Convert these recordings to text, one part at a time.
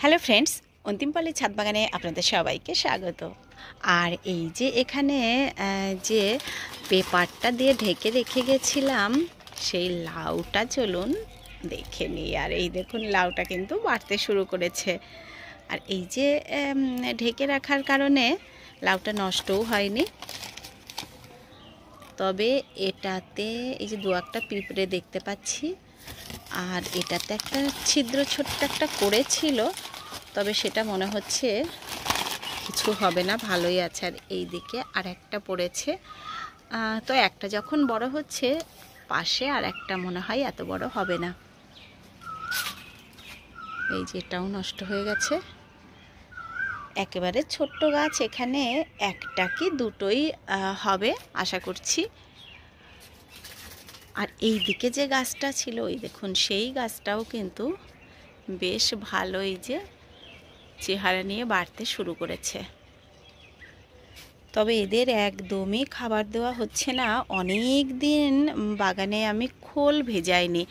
Hello friends, অন্তিম পালের ছাদ বাগানে আপনাদের সবাইকে স্বাগত। আর এই যে এখানে যে পেপারটা দিয়ে ঢেকে রেখে গেছিলাম সেই লাউটা চলুন দেখে নিই। আর এই দেখুন লাউটা কিন্তু বাড়তে শুরু করেছে। আর এই যে ঢেকে রাখার কারণে লাউটা নষ্টও হয়নি। তবে এটাতে এই যে দু একটা পিঁপড়ে দেখতে পাচ্ছি, আর এটাতে একটা ছিদ্র ছোট্ট একটা করেছিল, তবে সেটা মনে হচ্ছে কিছু হবে না, ভালোই আছে। আর এই দিকে আর একটা পড়েছে, তো একটা যখন বড় হচ্ছে পাশে আর একটা মনে হয় এত বড় হবে না। এই যে এটাও নষ্ট হয়ে গেছে। একেবারে ছোট্ট গাছ, এখানে একটা কি দুটোই হবে আশা করছি। আর এই দিকে যে গাছটা ছিল ওই দেখুন, সেই গাছটাও কিন্তু বেশ ভালোই যে চেহারা নিয়ে বাড়তে শুরু করেছে। তবে এদের একদমই খাবার দেওয়া হচ্ছে না। অনেক দিন বাগানে আমি খোল ভেজাইনি,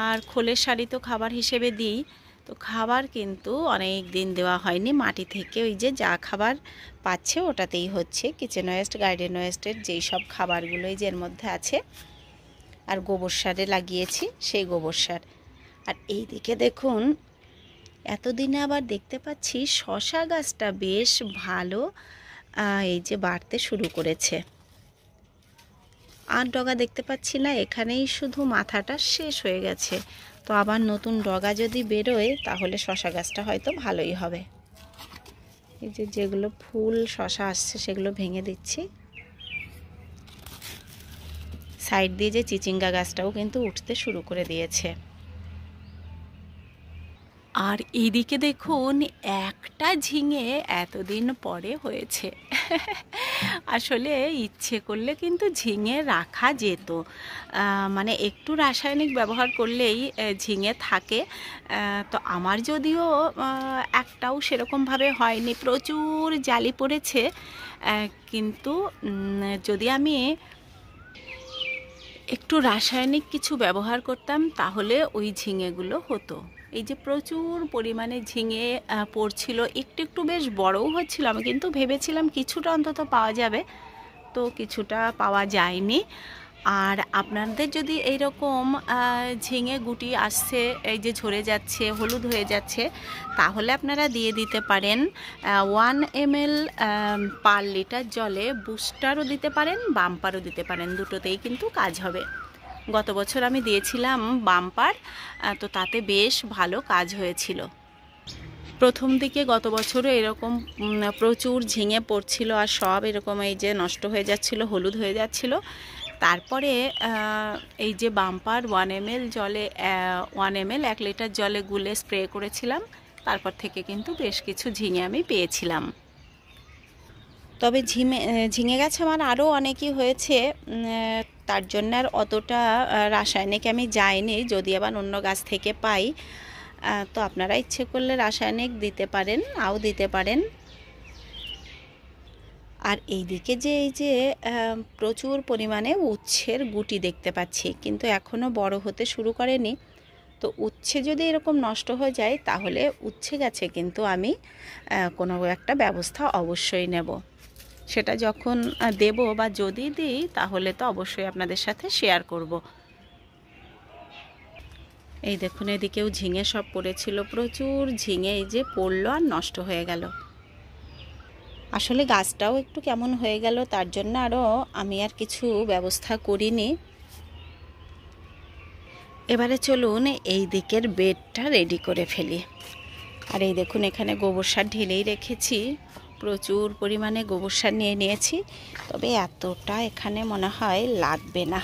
আর খোলের শাড়ি তো খাবার হিসেবে দিই, তো খাবার কিন্তু অনেক দিন দেওয়া হয়নি। মাটি থেকে ওই যে যা খাবার পাচ্ছে ওটাতেই হচ্ছে। কিচেন ওয়েস্ট, গার্ডেন ওয়েস্টের যেই সব খাবারগুলোই যে এর মধ্যে আছে, আর গোবর সারে লাগিয়েছি সেই গোবর সার। আর এই দিকে দেখুন, এতদিনে আবার দেখতে পাচ্ছি শশা গাছটা বেশ ভালো এই যে বাড়তে শুরু করেছে। আর ডগা দেখতে পাচ্ছি না, এখানেই শুধু মাথাটা শেষ হয়ে গেছে। তো আবার নতুন ডগা যদি বেরোয় তাহলে শশা গাছটা হয়তো ভালোই হবে। এই যে যেগুলো ফুল শশা আসছে সেগুলো ভেঙে দিচ্ছি। সাইড দিয়ে যে চিচিঙ্গা গাছটাও কিন্তু উঠতে শুরু করে দিয়েছে। আর এইদিকে দেখুন, একটা ঝিঙে এতদিন পরে হয়েছে। আসলে ইচ্ছে করলে কিন্তু ঝিঙে রাখা যেত, মানে একটু রাসায়নিক ব্যবহার করলেই ঝিঙে থাকে। তো আমার যদিও একটাও সেরকমভাবে হয়নি, প্রচুর জালি পড়েছে, কিন্তু যদি আমি একটু রাসায়নিক কিছু ব্যবহার করতাম তাহলে ওই ঝিঙেগুলো হতো। এই যে প্রচুর পরিমাণে ঝিঙে পড়ছিল, একটু একটু বেশ বড়ও হচ্ছিল। আমি কিন্তু ভেবেছিলাম কিছুটা অন্তত পাওয়া যাবে, তো কিছুটা পাওয়া যায়নি। আর আপনাদের যদি এইরকম ঝিঙে গুটি আসছে, এই যে ঝরে যাচ্ছে, হলুদ হয়ে যাচ্ছে, তাহলে আপনারা দিয়ে দিতে পারেন 1 ml পার লিটার জলে বুস্টারও দিতে পারেন, বাম্পারও দিতে পারেন, দুটোতেই কিন্তু কাজ হবে। গত বছর আমি দিয়েছিলাম বাম্পার, তো তাতে বেশ ভালো কাজ হয়েছিল। প্রথম দিকে গত বছরও এরকম প্রচুর ঝিঙে পড়ছিল, আর সব এরকম এই যে নষ্ট হয়ে যাচ্ছিল, হলুদ হয়ে যাচ্ছিল। তারপরে এই যে বাম্পার 1 ml জলে 1 ml 1 লিটার জলে গুলে স্প্রে করেছিলাম, তারপর থেকে কিন্তু বেশ কিছু ঝিঙে আমি পেয়েছিলাম। তবে ঝিঙে গাছ আমার আরও অনেকই হয়েছে, তার জন্য আর অতটা রাসায়নিক আমি যাইনি। যদি আবার অন্য গাছ থেকে পাই, তো আপনারা ইচ্ছে করলে রাসায়নিক দিতে পারেন, নাও দিতে পারেন। আর এই দিকে যে এই যে প্রচুর পরিমাণে উচ্ছের গুটি দেখতে পাচ্ছি, কিন্তু এখনও বড় হতে শুরু করেনি। তো উচ্ছে যদি এরকম নষ্ট হয়ে যায় তাহলে উচ্ছে গাছে কিন্তু আমি কোনো একটা ব্যবস্থা অবশ্যই নেব। সেটা যখন দেব বা যদি দিই তাহলে তো অবশ্যই আপনাদের সাথে শেয়ার করব। এই দেখুন, এদিকেও ঝিঙে সব পড়েছিল, প্রচুর ঝিঙে এই যে পড়লো আর নষ্ট হয়ে গেল। আসলে গাছটাও একটু কেমন হয়ে গেল, তার জন্য আরও আমি আর কিছু ব্যবস্থা করিনি। এবারে চলুন এই দিকের বেডটা রেডি করে ফেলি। আর এই দেখুন, এখানে গোবর সার ঢেলেই রেখেছি, প্রচুর পরিমাণে গোবর সার নিয়ে নিয়েছি, তবে এতটা এখানে মনে হয় লাগবে না।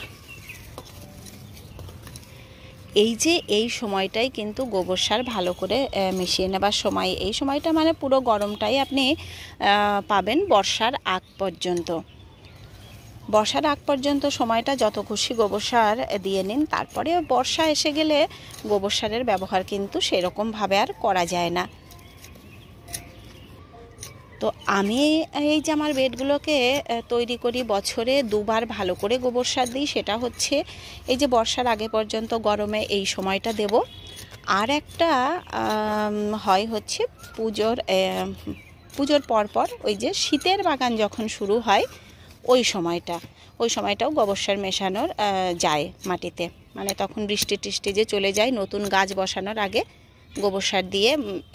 এই যে এই সময়টাই কিন্তু গোবর সার ভালো করে মিশিয়ে নেবার সময়। এই সময়টা মানে পুরো গরমটাই আপনি পাবেন বর্ষার আগ পর্যন্ত। বর্ষার আগ পর্যন্ত সময়টা যত খুশি গোবর সার দিয়ে নিন। তারপরে বর্ষা এসে গেলে গোবর সারের ব্যবহার কিন্তু সেরকমভাবে আর করা যায় না। তো আমি এই যে আমার বেডগুলোকে তৈরি করি, বছরে দুবার ভালো করে গোবর সার দিই। সেটা হচ্ছে এই যে বর্ষার আগে পর্যন্ত গরমে এই সময়টা দেব, আর একটা হয় হচ্ছে পুজোর পরপর ওই যে শীতের বাগান যখন শুরু হয় ওই সময়টাও গোবর সার মেশানোর যায় মাটিতে, মানে তখন বৃষ্টি টিষ্টি যে চলে যায়, নতুন গাছ বসানোর আগে গোবর সার দিয়ে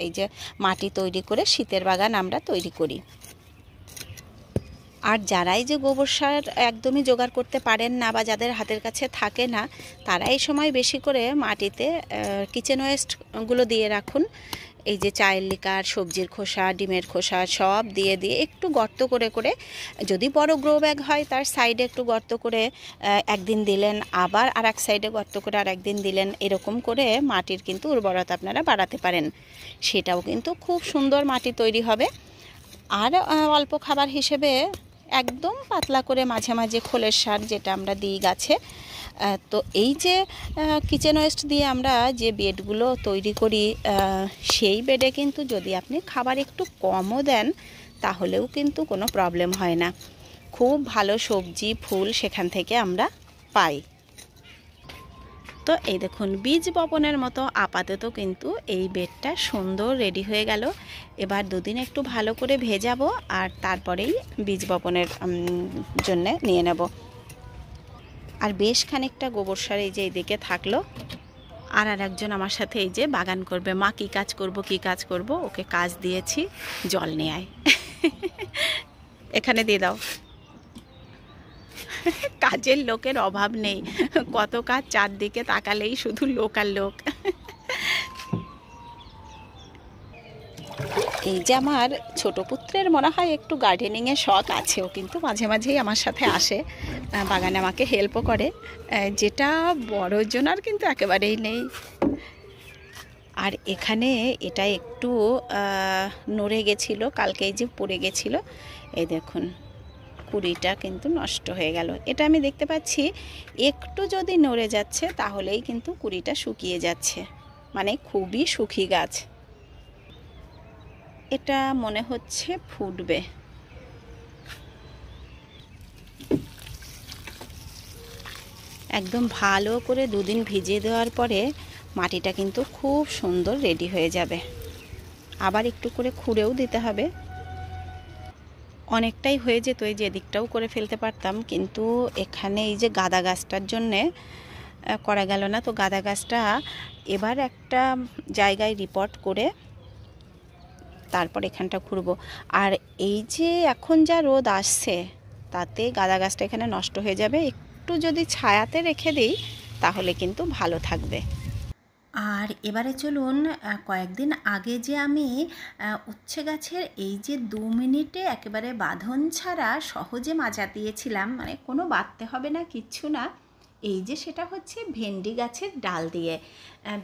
এই যে মাটি তৈরি করে শীতের বাগান আমরা তৈরি করি। আর যারাই যে গোবর সার একদমই জোগাড় করতে পারেন না বা যাদের হাতের কাছে থাকে না, তারা এই সময় বেশি করে মাটিতে কিচেন ওয়েস্টগুলো দিয়ে রাখুন। এই যে চায়ের লিকার, সবজির খোসা, ডিমের খোসা সব দিয়ে দিয়ে একটু গর্ত করে করে, যদি বড় গ্রো ব্যাগ হয় তার সাইডে একটু গর্ত করে একদিন দিলেন, আবার আর এক সাইডে গর্ত করে আর একদিন দিলেন, এরকম করে মাটির কিন্তু উর্বরতা আপনারা বাড়াতে পারেন। সেটাও কিন্তু খুব সুন্দর মাটি তৈরি হবে। আর অল্প খাবার হিসেবে একদম পাতলা করে মাঝে মাঝে খোলের সার যেটা আমরা দিই গাছে। তো এই যে কিচেন ওয়েস্ট দিয়ে আমরা যে বেডগুলো তৈরি করি, সেই বেডে কিন্তু যদি আপনি খাবার একটু কমও দেন তাহলেও কিন্তু কোনো প্রবলেম হয় না, খুব ভালো সবজি ফুল সেখান থেকে আমরা পাই। তো এই দেখুন বীজ বপনের মতো আপাতত কিন্তু এই বেডটা সুন্দর রেডি হয়ে গেল। এবার দুদিন একটু ভালো করে ভেজাবো আর তারপরেই বীজ বপনের জন্যে নিয়ে নেব। আর বেশ খানিকটা গোবর সার এই যে এইদিকে থাকলো। আর একজন আমার সাথে এই যে বাগান করবে। মা কী কাজ করব, ওকে কাজ দিয়েছি, জল নিয়ে আয় এখানে দিয়ে দাও। কাজের লোকের অভাব নেই, কত কাজ, চারদিকে তাকালেই শুধু লোক আর লোক। এই যে আমার ছোট পুত্রের মনে হয় একটু গার্ডেনিংয়ের শখ আছে, ও কিন্তু মাঝে মাঝেই আমার সাথে আসে, বাগানে আমাকে হেল্পও করে, যেটা বড়জনার কিন্তু একেবারেই নেই। আর এখানে এটা একটু নড়ে গেছিলো, কালকে এই যে পড়ে গেছিলো, এই দেখুন কুড়িটা কিন্তু নষ্ট হয়ে গেল। এটা আমি দেখতে পাচ্ছি একটু যদি নড়ে যাচ্ছে তাহলেই কিন্তু কুড়িটা শুকিয়ে যাচ্ছে, মানে খুবই শুকি গাছ। এটা মনে হচ্ছে ফুটবে। একদম ভালো করে দুদিন ভিজিয়ে দেওয়ার পরে মাটিটা কিন্তু খুব সুন্দর রেডি হয়ে যাবে। আবার একটু করে খুঁড়েও দিতে হবে। অনেকটাই হয়ে যেত, এই যে এদিকটাও করে ফেলতে পারতাম, কিন্তু এখানে এই যে গাঁদা গাছটার জন্যে করা গেল না। তো গাঁদা গাছটা এবার একটা জায়গায় রিপোর্ট করে তারপর এখানটা খুঁড়ব। আর এই যে এখন যা রোদ আসছে তাতে গাঁদা গাছটা এখানে নষ্ট হয়ে যাবে, একটু যদি ছায়াতে রেখে দিই তাহলে কিন্তু ভালো থাকবে। আর এবারে চলুন, কয়েকদিন আগে যে আমি উচ্ছে গাছের এই যে 2 মিনিটে একেবারে বাঁধন ছাড়া সহজে মাজা দিয়েছিলাম, মানে কোনো বাঁধতে হবে না, কিচ্ছু না, এই যে সেটা হচ্ছে ভেন্ডি গাছের ডাল দিয়ে।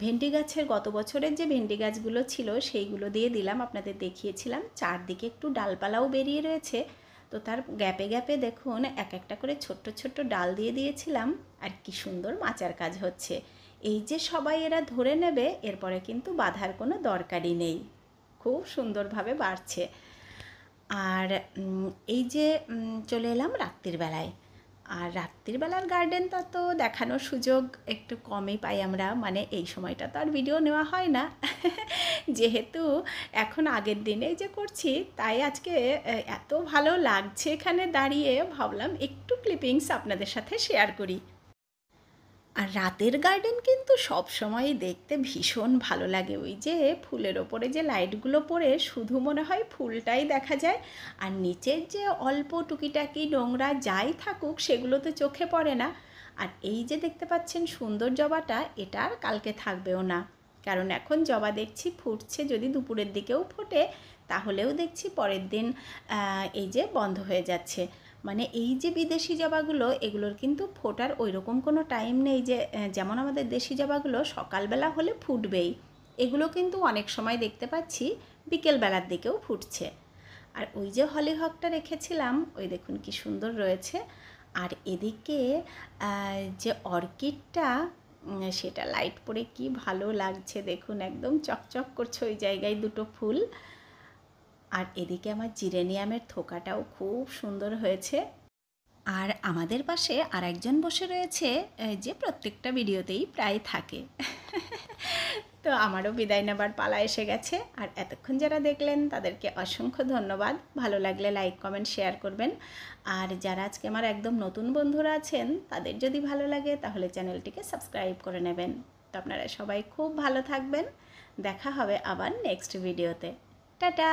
ভেন্ডি গাছের গত বছরের যে ভেন্ডি গাছগুলো ছিল সেইগুলো দিয়ে দিলাম, আপনাদের দেখিয়েছিলাম। চারদিকে একটু ডালপালাও বেরিয়ে রয়েছে, তো তার গ্যাপে গ্যাপে দেখুন এক একটা করে ছোট্ট ছোট্ট ডাল দিয়ে দিয়েছিলাম। আর কি সুন্দর মাচার কাজ হচ্ছে। এই যে সবাই এরা ধরে নেবে, এরপরে কিন্তু বাঁধার কোনো দরকারই নেই, খুব সুন্দরভাবে বাড়ছে। আর এই যে চলে এলাম রাত্রির বেলায়। আর রাত্রির বেলার গার্ডেনটা তো দেখানোর সুযোগ একটু কমই পাই আমরা, মানে এই সময়টা তো আর ভিডিও নেওয়া হয় না যেহেতু এখন আগের দিনে যে করছি, তাই আজকে এত ভালো লাগছে এখানে দাঁড়িয়ে, ভাবলাম একটু ক্লিপিংস আপনাদের সাথে শেয়ার করি। আর রাতের গার্ডেন কিন্তু সব সময় দেখতে ভীষণ ভালো লাগে। ওই যে ফুলের ওপরে যে লাইটগুলো পড়ে শুধু মনে হয় ফুলটাই দেখা যায়, আর নিচের যে অল্প টুকিটাকি নোংরা যাই থাকুক সেগুলো তো চোখে পড়ে না। আর এই যে দেখতে পাচ্ছেন সুন্দর জবাটা, এটা আর কালকে থাকবেও না, কারণ এখন জবা দেখছি ফুটছে, যদি দুপুরের দিকেও ফোটে তাহলেও দেখছি পরের দিন এই যে বন্ধ হয়ে যাচ্ছে। মানে এই যে বিদেশি জবাগুলো, এগুলোর কিন্তু ফোটার ওই রকম কোনো টাইম নেই, যে যেমন আমাদের দেশি জবাগুলো সকালবেলা হলে ফুটবেই, এগুলো কিন্তু অনেক সময় দেখতে পাচ্ছি বিকেলবেলার দিকেও ফুটছে। আর ওই যে হলিহকটা রেখেছিলাম, ওই দেখুন কি সুন্দর রয়েছে। আর এদিকে যে অর্কিডটা, সেটা লাইট পড়ে কি ভালো লাগছে দেখুন, একদম চকচক করছে ওই জায়গায় দুটো ফুল। আর এদিকে আমার জিরেনিয়ামের থোকাটাও খুব সুন্দর হয়েছে। আর আমাদের পাশে আরেকজন বসে রয়েছে, যে প্রত্যেকটা ভিডিওতেই প্রায় থাকে তো আমারও বিদায় নেবার পালা এসে গেছে। আর এতক্ষণ যারা দেখলেন তাদেরকে অসংখ্য ধন্যবাদ। ভালো লাগলে লাইক কমেন্ট শেয়ার করবেন। আর যারা আজকে আমার একদম নতুন বন্ধুরা আছেন তাদের যদি ভালো লাগে তাহলে চ্যানেলটিকে সাবস্ক্রাইব করে নেবেন। তো আপনারা সবাই খুব ভালো থাকবেন। দেখা হবে আবার নেক্সট ভিডিওতে। টাটা।